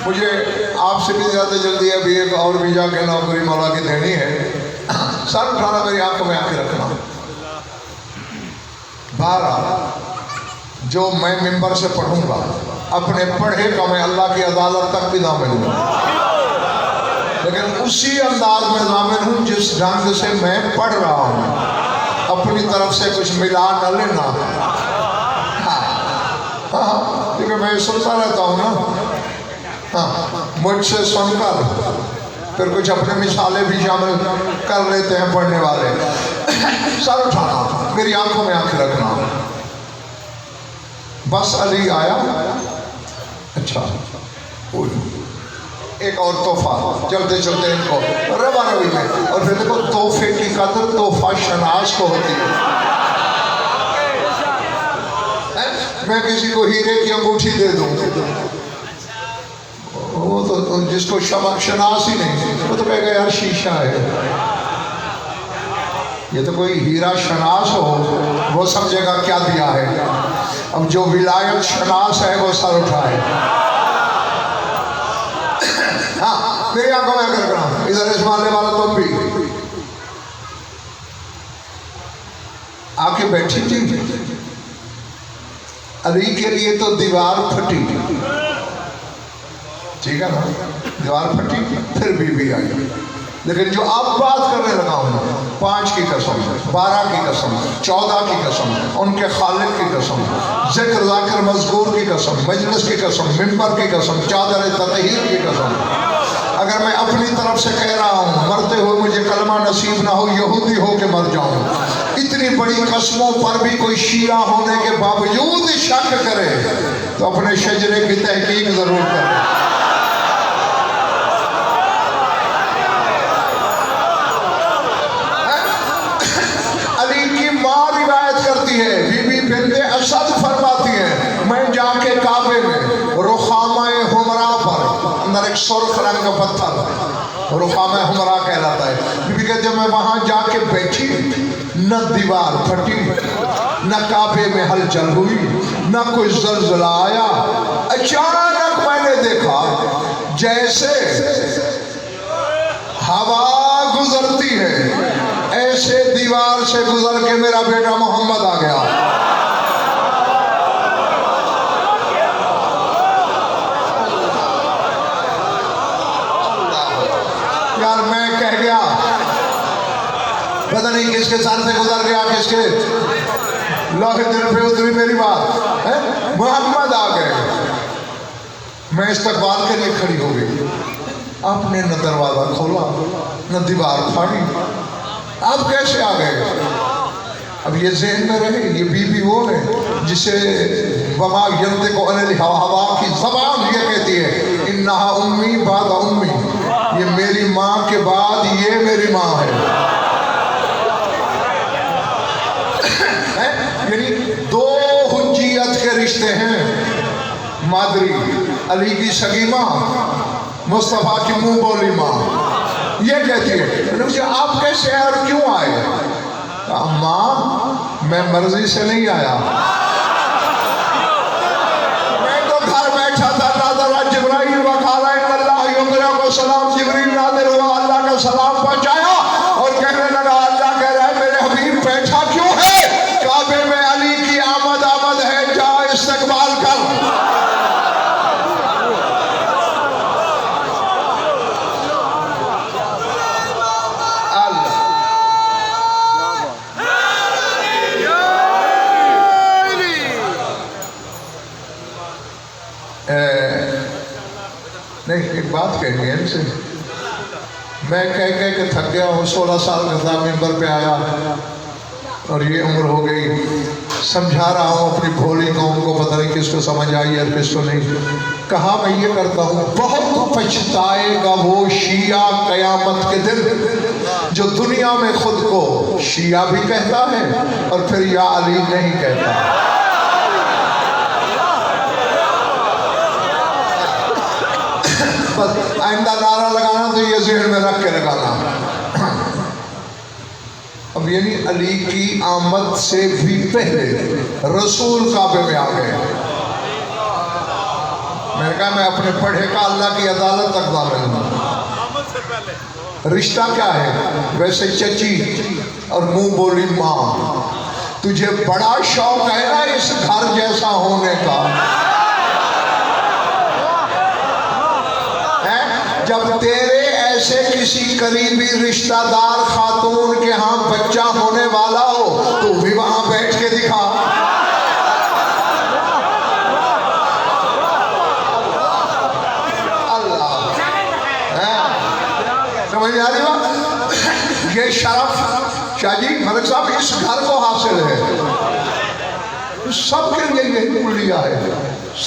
A: मुझे आपसे भी ज़्यादा जल्दी अभी एक और भी जाके नौकरी मौला की देनी है। सर उठाना, मेरी आंखों में आंखें रखना। 12 जो मैं मिंबर से पढ़ूंगा, अपने पढ़े का मैं अल्लाह की अदालत तक भी दामिन हूँ, लेकिन उसी अंदाज में दामिन हूँ जिस ढंग से मैं पढ़ रहा हूँ। अपनी तरफ से कुछ मिला न लेना। हाँ, क्योंकि मैं सुनता रहता हूँ ना। हाँ, मुझसे सुनकर फिर कुछ अपने मिसालें भी शामिल कर लेते हैं पढ़ने वाले। सर उठाना, मेरी आंखों में आंखें रखना। बस अली आया। अच्छा, एक और तोहफा चलते चलते इनको रवा रवी में। और फिर देखो, तोहफे की कदर तोहफा शनास को होती है। मैं किसी को हीरे की अंगूठी दे दूं, वो तो जिसको शनास ही नहीं, वो तो कहेगा यार शीशा है। ये तो कोई हीरा शनास हो वो समझेगा क्या दिया है। अब जो विलायत शनास है वो सर उठाए। हाँ, मेरी आंखों में आकर रखना। इधर इस मारने वाला तुम भी आके बैठी थी। अली के लिए तो दीवार फटी, ठीक है ना, दीवार फटी, फिर बीवी आई। लेकिन जो अब बात करने लगा हूँ, 5 की कसम, 12 की कसम, 14 की कसम, उनके खालिक की कसम, जिक्र जाकिर मज़कूर की कसम, मजलिस की कसम, मिंबर की कसम, चादर ततहीर की कसम, अगर मैं अपनी तरफ से कह रहा हूँ मरते हुए मुझे कलमा नसीब ना हो, यहूदी हो के मर जाऊँ, इतनी बड़ी कस्मों पर भी कोई शिया होने के बावजूद शक करे तो अपने शजरे की तहकीक जरूर करे। बीबी बिनते असद फरमाती है, मैं जाके काबे में रुखामा हुमरा पर, अंदर एक सुर्ख रंग का पत्थर रुखामा हुमरा कहलाता है, बीबी कहते मैं वहां जाके बैठी, न दीवार फटी, न काबे में हलचल हुई, न कोई जलजला आया। अचानक मैंने देखा जैसे हवा गुजरती है से दीवार से गुजर के मेरा बेटा मोहम्मद आ गया। यार मैं कह गया, पता नहीं किसके साथ से गुजर गया, किसके लोहे दिल पे उतरी मेरी बात है। मोहम्मद आ गए। मैं इस्तकबाल के लिए खड़ी हो गई। आपने न दरवाजा खोला न दीवार फाड़ी, आप कैसे आ गए? अब ये ज़हन में रहे, ये बीबी वो है जिसे वमा यंते को हवा की ज़बान ये कहती है इन्ना उम्मी बाद उम्मी, ये मेरी माँ के बाद ये मेरी माँ है। यानी दो हुज्जियत के रिश्ते हैं। मादरी अली की सगी माँ, मुस्तफ़ा की मुंह बोली माँ। ये कहती है मुझे आप कैसे आए और क्यों आए? माँ मैं मर्जी से नहीं आया, मैं तो घर बैठा था। नाज़रा जिब्राइल वक़ाला इन्नल्लाह युक़रिउ को सलाम, जिब्रील नाज़िल हुआ, अल्लाह का सलाम पहुंचाया और कहने लगा अल्लाह कह रहा है मेरे हबीब बैठा क्यों है? काबे में अली की आमद है, जा इस्तकबाल कर। नहीं, एक बात कहनी है इनसे। मैं कह के थक गया हूँ। 16 साल का था, मेंबर पे आया और ये उम्र हो गई। समझा रहा हूँ अपनी भोली कौम को, पता नहीं किसको समझ आई और किसको नहीं। कहा मैं ये करता हूँ, बहुत पछताएगा वो शिया कयामत के दिन जो दुनिया में खुद को शिया भी कहता है और फिर या अली नहीं कहता। बस आइंदा नारा लगाना तो ये ज़हन में रख के लगाना। अब यानी अली की आमद से भी पहले रसूल काबे में आ गए। मैंने कहा मैं अपने पढ़े का अल्लाह की अदालत तक दाखिल हूँ। रिश्ता क्या है? वैसे चची और मुंह बोली माँ। तुझे बड़ा शौक है ना इस घर जैसा होने का। जब तेरे ऐसे किसी करीबी रिश्तेदार खातून के यहाँ बच्चा होने वाला हो तो भी वहां बैठ के दिखा। अल्लाह, समझ आ रही बात? ये शरफ शाहजी मलिक साहब इस घर को हासिल है। सबके लिए यही कुलिया है,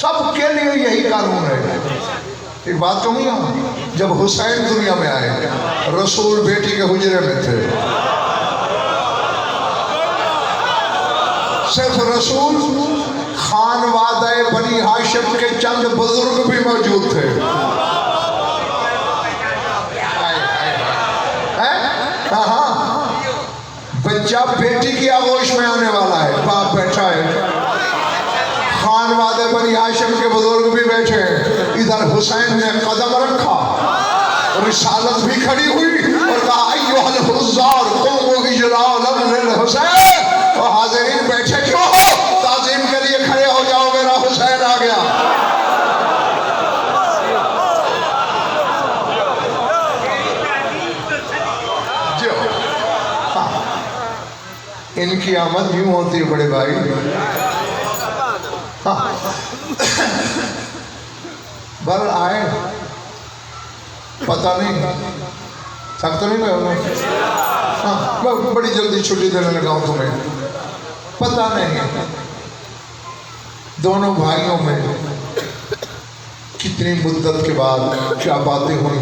A: सबके लिए यही कानून है। एक बात कहूँ यहाँ, जब हुसैन दुनिया में आए रसूल बेटी के हुजरे में थे। सिर्फ रसूल, खानवादे बनी हाशिम के चंद बुजुर्ग भी मौजूद थे। हाँ, बच्चा बेटी की आगोश में आने वाला है, बाप बैठा है, खानवादे बनी हाशिम के बुजुर्ग भी बैठे हैं। इधर हुसैन ने कदम रखा, रिसालत भी खड़ी हुई और कहा अय्युहल हुज़्ज़ार क़ूमू इजलालन लिल हुसैन। और हाज़िरीन बैठे क्यों हो? ताज़ीम के लिए खड़े हो जाओ, मेरा हुसैन आ गया। जो इनकी आमद यूं होती है बड़े भाई। बर आए, पता नहीं थक तो नहीं मैं। हाँ, मैं बड़ी जल्दी छुट्टी देने लगा हूँ तुम्हें। पता नहीं दोनों भाइयों में कितनी मुद्दत के बाद क्या बातें हुई।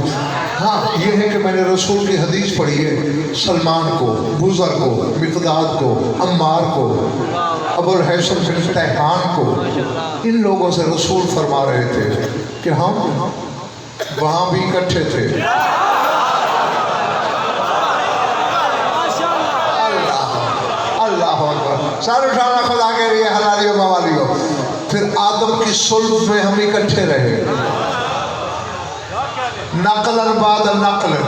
A: हाँ, ये है कि मैंने रसूल की हदीस पढ़ी है। सलमान को, बुज़र को, मिक़दाद को, अम्मार को, अबुल हैसम बिन तैहान को, इन लोगों से रसूल फरमा रहे थे कि हम वहाँ भी इकट्ठे थे। अल्लाह अल्लाह अकबर। सर उठाना खुदा के लिए, हलालियों मवालियों। फिर आदम की सुल्ब में हम इकट्ठे रहे, नक़लन बाद नक़लन।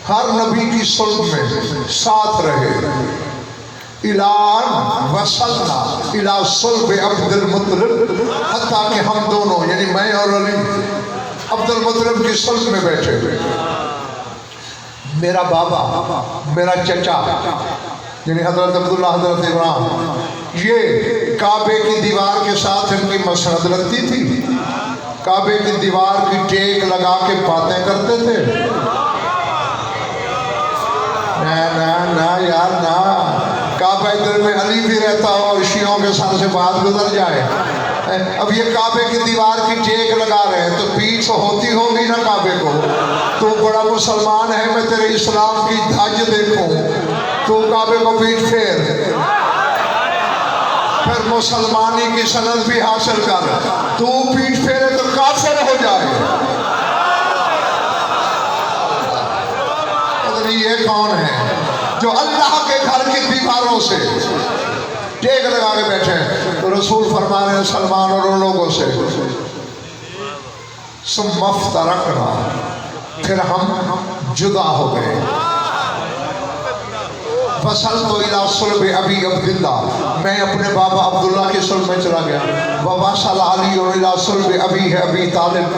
A: हर नबी की सुल्ब में साथ रहे। इलान वसलना इला सुल्ब अब्दुल मुत्तलिब, हत्ता कि हम दोनों यानी मैं और अली अब्दुल मुत्तलिब की सुल्ब में बैठे हुए। मेरा बाबा, मेरा चचा यानी हजरत अब्दुल्ला, हजरत इब्राहिम, ये काबे की दीवार के साथ इनकी मसनद लगती थी। काबे की दीवार की टेक लगा के बातें करते थे। ना ना ना यार ना, काबे दिल में अली भी रहता हो और शियों के सर से बात गुजर जाए। अब ये काबे की दीवार की टेक लगा रहे हैं तो पीठ तो होती होगी ना काबे को। तू बड़ा मुसलमान है, मैं तेरे इस्लाम की धज देखूं, तू काबे को पीठ फेर, फिर मुसलमानी की सनद भी हासिल कर। तू पीठ फेरे तो काफिर हो जाए। ये कौन है जो अल्लाह के घर की दीवारों से टेक लगा के बैठे हैं? तो रसूल फरमा रहे हैं सलमान और उन लोगों से, सुम्मफ्तरकना, फिर हम जुदा हो गए। फसल तो इला सुल्ब अबी अब्दुल्ला, मैं अपने बाबा अब्दुल्ला की सुल्ब में चला गया। वसल अली और इला सुल्ब अबी है अबी तालिब,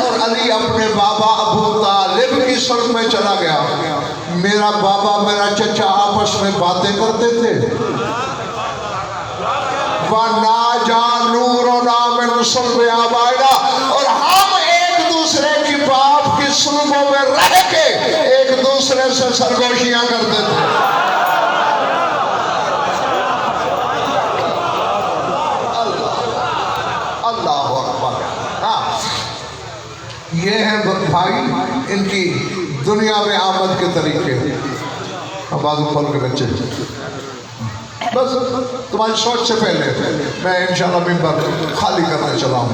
A: और अली अपने बाबा अबू तालिब की सुल्ब में चला गया। मेरा बाबा मेरा चचा आपस में बातें करते थे। और हम एक दूसरे की बाप की सुल्बों में रह के एक दूसरे से सरगोशियां करते थे। अल्लाह अकबर। हाँ, ये है भाई इनकी दुनिया में आमद के तरीके। अब बाजू फल के बच्चे, बस तुम्हारी सोच से पहले मैं इंशाल्लाह मिंबर खाली करने चला हूँ।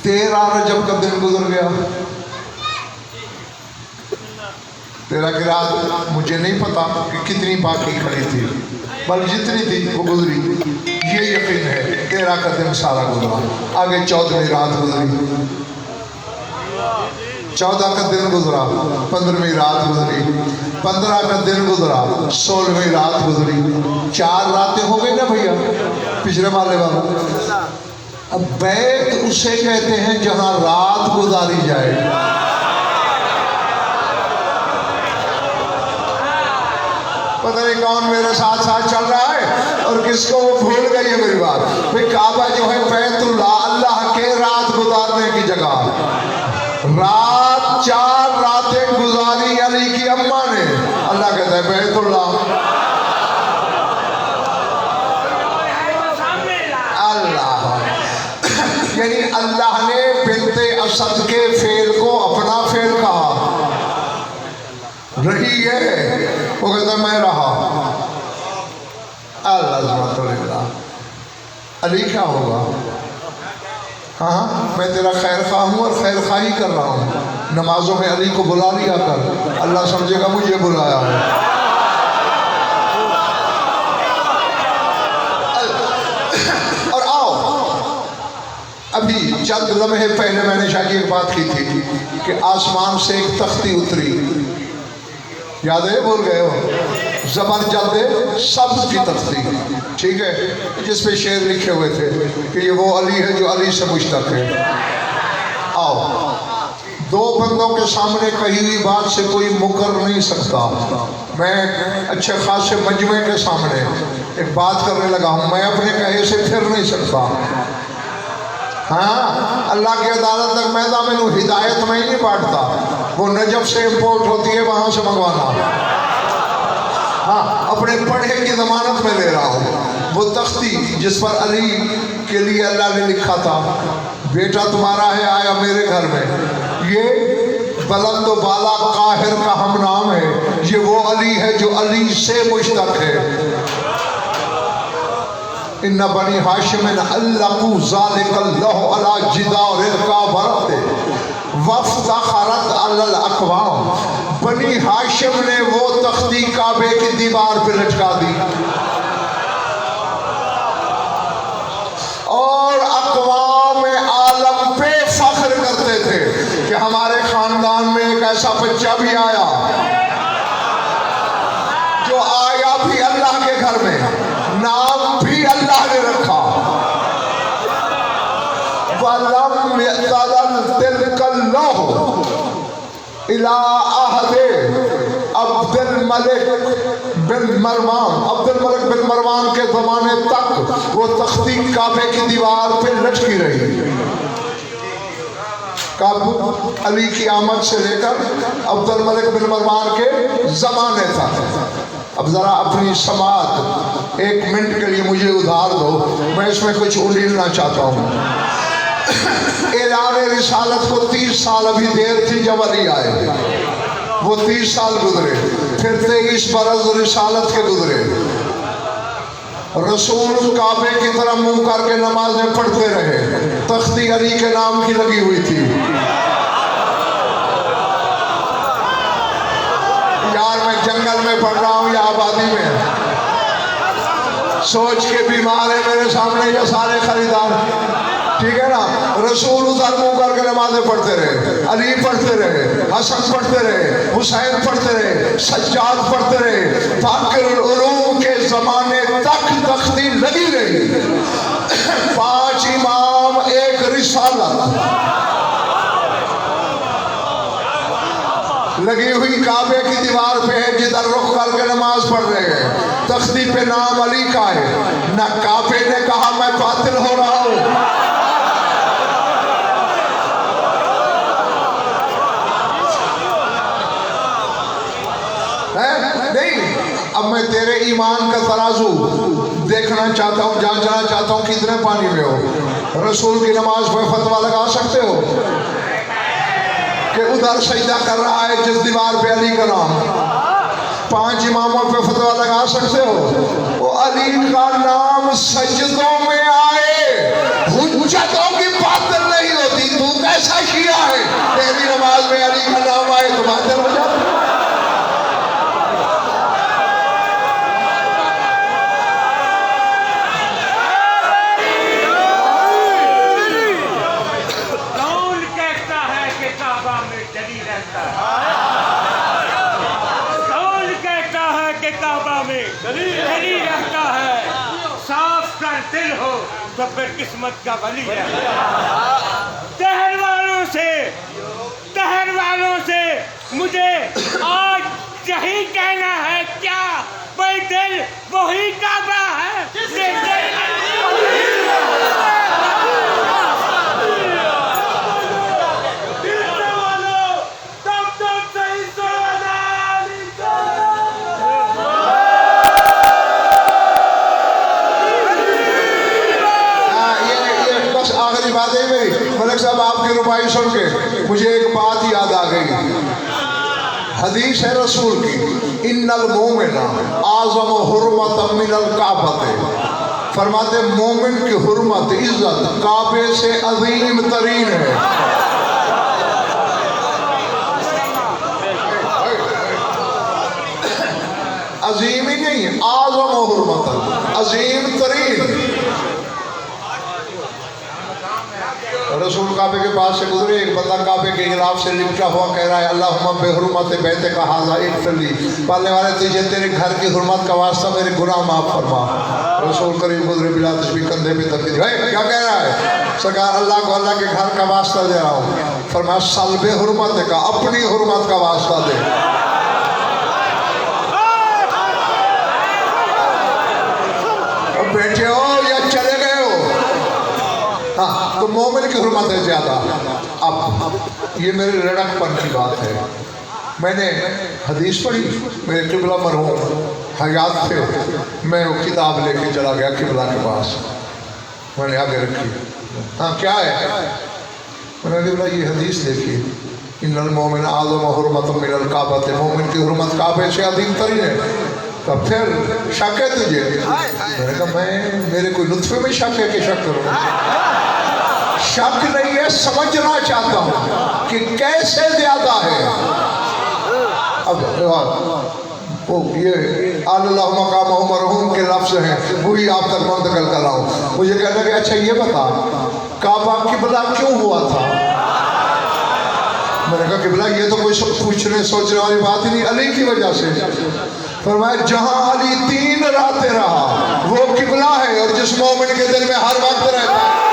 A: 13 रजब का दिन गुजर गया। 13 की रात मुझे नहीं पता कि कितनी बाकी खड़ी थी, बल्कि जितनी थी वो गुजरी। ये यकीन है 13 का दिन सारा गुजरा। आगे 14वीं रात गुजरी, 14 का दिन गुजरा, 15वीं रात गुजरी, 15 का दिन गुजरा, 16वीं रात गुजरी। 4 रातें हो गई ना भैया पिछले माले वाला। अब बैत उसे कहते हैं जहां रात गुजारी जाए। पता नहीं कौन मेरे साथ साथ चल रहा है और किसको वो भूल गई है मेरी बात। भाई काबा जो है बैतुल्लाह, अल्लाह के रात गुजारने की जगह। रात 4 रातें गुजारी अली की अम्मा ने। अल्लाह कहता है बैतुल्लाह, अल्लाह यानी अल्लाह ने बिनते असद के फेल को अपना फेल कहा। रही है, वो कहता मैं रहा। अल्लाह अली क्या होगा? हाँ, मैं तेरा खैर खा हूँ और खैर खाही कर रहा हूँ। नमाजों में अली को बुला लिया कर, अल्लाह समझेगा मुझे बुलाया है। और आओ, अभी चंद लम्हे पहले मैंने शायद एक बात की थी कि आसमान से एक तख्ती उतरी, याद है? भूल गए हो? जबरदस्त सब्ज की तख्ती, ठीक है, जिस पे शेर लिखे हुए थे कि ये वो अली है जो अली से मुश्तक है। आओ, 2 बंदों के सामने कही हुई बात से कोई मुकर नहीं सकता। मैं अच्छे खासे मजमे के सामने एक बात करने लगा हूँ, मैं अपने कहे से फिर नहीं सकता। हाँ, अल्लाह की अदालत तक मैदान में हिदायत में ही नहीं बांटता, वो नजब से इम्पोर्ट होती है, वहाँ से मंगवाना। हाँ, अपने पढ़े की जमानत में ले रहा हूँ। वो तख्ती जिस पर अली के लिए अल्लाह ने लिखा था, बेटा तुम्हारा है आया मेरे घर में, ये बुलंद बाला काहिर का हम नाम है, ये वो अली है जो अली से मुश्तक है। इन्ना बनी हाशिम अल्लाहु ज़ालिकल्लाहु अला जिदारिल काबरत वफ्तखरत अलल अक़वाम। बनी हाशिम ने वो तख्ती काबे की दीवार पे लटका दी और अक़वाम आलम पे फख्र करते थे कि हमारे खानदान में एक ऐसा बच्चा भी आया जो आया भी अल्लाह के घर में, नाम भी अल्लाह ने रखा। वलम इला अहदे अब्दुल मलिक बिन मरवान के ज़माने तक वो तख्ती काबे की दीवार पे लटकी रही। काबू अली की आमद से लेकर अब्दुल मलिक बिन मरवान के ज़माने तक। अब ज़रा अपनी समात 1 मिनट के लिए मुझे उधार दो, मैं इसमें कुछ उलीलना चाहता हूँ। ऐलान रिसालत को 30 साल अभी देर थी जब अली आए, वो 30 साल गुजरे, फिर 23 बरस रिसालत के गुजरे। रसूल काबे की तरफ मुंह करके नमाजें पढ़ते रहे, तख्ती अली के नाम की लगी हुई थी। यार मैं जंगल में पढ़ रहा हूँ या आबादी में, सोच के बीमार है मेरे सामने ये सारे खरीदार, ठीक है ना। रसूल उधर मुंह करके नमाजें पढ़ते रहे, अली पढ़ते रहे, हसन पढ़ते रहे, हुसैन पढ़ते रहे, सज्जाद पढ़ते रहे, फाकिरुल उलूम के जमाने तक तख्ती लगी रही। 5 इमाम 1 रिसालत लगी हुई काबे की दीवार पे है, जिधर रुख करके नमाज पढ़ रहे हैं। तख्ती पे नाम अली का है, न काबे ने कहा मैं बातिल हो रहा हूं, नहीं। अब मैं तेरे ईमान का तराजू देखना चाहता हूँ, जांचना चाहता हूँ कितने पानी में हो। रसूल की नमाज पर फतवा लगा सकते हो कि उधर सजदा कर रहा है जिस दीवार पे अली का नाम, 5 इमामों पे फतवा लगा सकते हो? वो अली का नाम सजदों में आए, हुज्जतों की बात नहीं होती। तू कैसा शिया है, तेरी नमाज में अली का नाम आए तो बात हो जाती।
B: वली रहता है, साफ कर दिल हो तो फिर किस्मत का वली रहता है। शहर वालों से मुझे आज यही कहना है, क्या भाई दिल वही काबा है।
A: मलिक साहब आपकी रुबाई सुन के मुझे एक बात याद आ गई। हदीस है रसूल की, इन्नल मोमिन आज़म हुर्मत मिनल काबते, फरमाते मोमिन की हुर्मत इज्जत काबे से अजीम तरीन है। अजीम ही नहीं, आज़म हुर्मत, अजीम तरीन। रसूल काबे के पास से गुजरे, एक बंदा काबे के खिलाफ से लिपटा हुआ कह रहा है, अल्लाहुम्मा बेहुरमत बैत का हाज़ा इग़फ़िरली, पालने वाले तुझे तेरे घर की हुर्मत का वास्ता मेरे गुनाह माफ़ फरमा। रसूल करीम गुजरे बिला तस्बीह, कंधे पे तकलीफ है, क्या कह रहा है? सरकार अल्लाह को अल्लाह के घर का वास्ता दे रहा हूँ। फरमाया सल्बे हुर्मत का, अपनी हुर्मत का वास्ता दे। बैठे हो या चले गए हो? हाँ, तो मोमिन की हुर्मत है ज्यादा। अब ये मेरे लड़कपन की बात है, मैंने हदीस पढ़ी, मेरे किबला मरहूम हयात थे, मैं वो किताब लेके चला गया किबला के पास, मैंने आगे रखी। हाँ क्या है? मैंने किबला ये हदीस देखी, इन्नल मोमिन आज़म हुर्मत मिनल काबते, मोमिन की हुर्मत काबे से अजीम तरीन है। तो फिर शक है तुझे? मैंने कहा मेरे कोई लुत्फे में शक है कि शक करूँ? शक नहीं है, समझना चाहता हूँ कि कैसे ज्यादा है। अब वो ये अल्लाह मकाम मरहूम के लफ्ज़ हैं, वही आप तक मुंतकिल कर रहा हूँ। मुझे कहना कि अच्छा ये बता, काबा किबला क्यों हुआ था? मैंने कहा किबला ये तो कोई पूछने सोचने वाली बात ही नहीं, अली की वजह से। फरमाया जहां अली 3 रातें रहा वो किबला है, और जिस मोमिन के दिल में हर वक्त रहता है।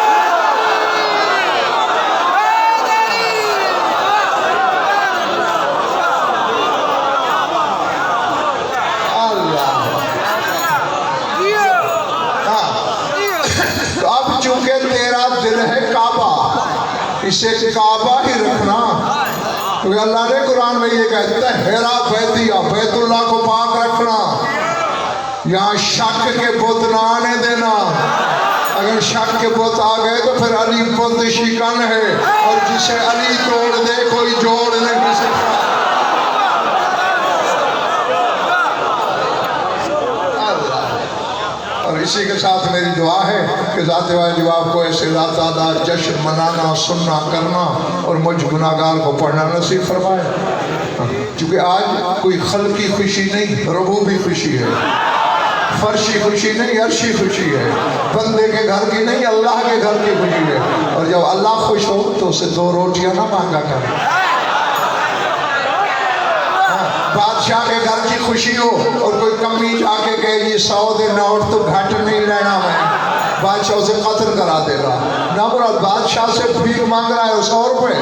A: तो अब चूंकि तेरा दिल है काबा, इसे काबा ही रखना। क्योंकि अल्लाह ने कुरान में ये कहता है हेरा बैतिया, बैतुल्लाह को पाक रखना, यहाँ शक के बुत ना आने देना। अगर शक के बुत आ गए तो फिर अली बुत शिकन है, और जिसे अली तोड़ दे कोई जोड़ नहीं सकता। और इसी के साथ मेरी दुआ है कि ज़ात वाजिब आपको ऐसे लातादा जश्न मनाना, सुनना, करना और मुझ गुनाहगार को पढ़ना नसीब फरमाए। क्योंकि आज कोई खल्की खुशी नहीं, रबूबी खुशी है। फर्शी खुशी नहीं, अर्शी खुशी है। बंदे के घर की नहीं, अल्लाह के घर की खुशी है। और जब अल्लाह खुश हो तो उसे 2 रोटियां ना मांगा कर। बादशाह के घर की खुशी हो और कोई कमी जाके कहे जी 100 दे नोट तो घट नहीं लेना, मैं बादशाह उसे कत्ल करा देगा ना। मुराद बादशाह से भीख मांग रहा है 100 रुपए,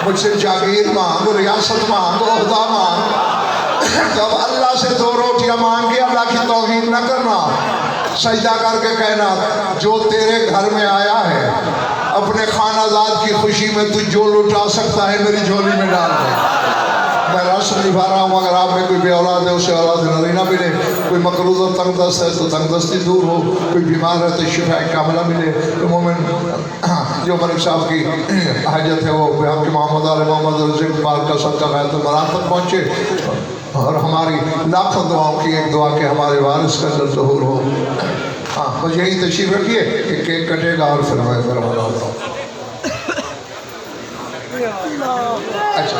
A: मुझसे जागीर मांग, रियासत मांग, ओहदा मांग। तब अल्लाह से 2 रोटियां मांग के अल्लाह की तौहीन न करना, सजदा करके कहना जो तेरे घर में आया है अपने खानाजाद की खुशी में तू जो लुटा सकता है मेरी झोली में डाल दे। मैं रस्म निभा रहा हूँ। अगर आप में कोई बे औलाद है उसे औलाद नरीना मिले, कोई मकरूज और तंगदस्त है तो तंगदस्ती दूर हो, कोई बीमार है तो शिफा कामिला मिले। तो मोमिन जो मलिक साहब की हाजत है वो हम के मोहम्मद आल मोहम्मद रज़ीक़ पाल का सदका है तो बरात तक पहुँचे, और हमारी लाखों दुआओं की एक दुआ के हमारे वारिस का अंदर ज़हूर हो। हाँ बस यही तशरीफ़ रखिए कि केक कटेगा और फिर मैं दरवाज़ा होता हूँ। अच्छा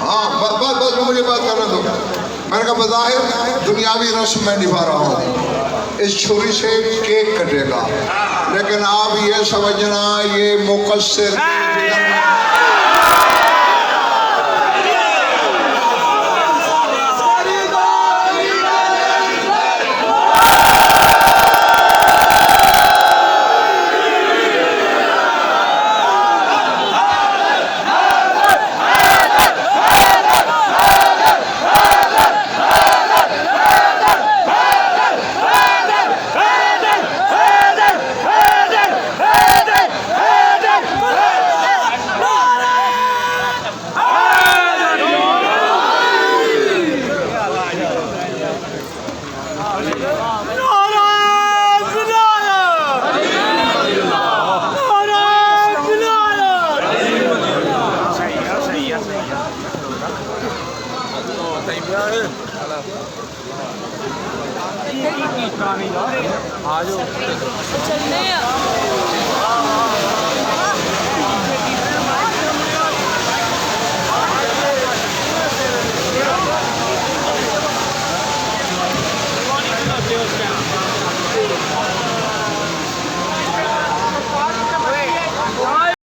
A: हाँ बस मुझे बात करने दो। मैंने कहा बज़ाहिर दुनियावी रस्म में निभा रहा हूँ, इस छुरी से केक कटेगा, लेकिन आप ये समझना ये मुक़स्सिर
C: आ जाओ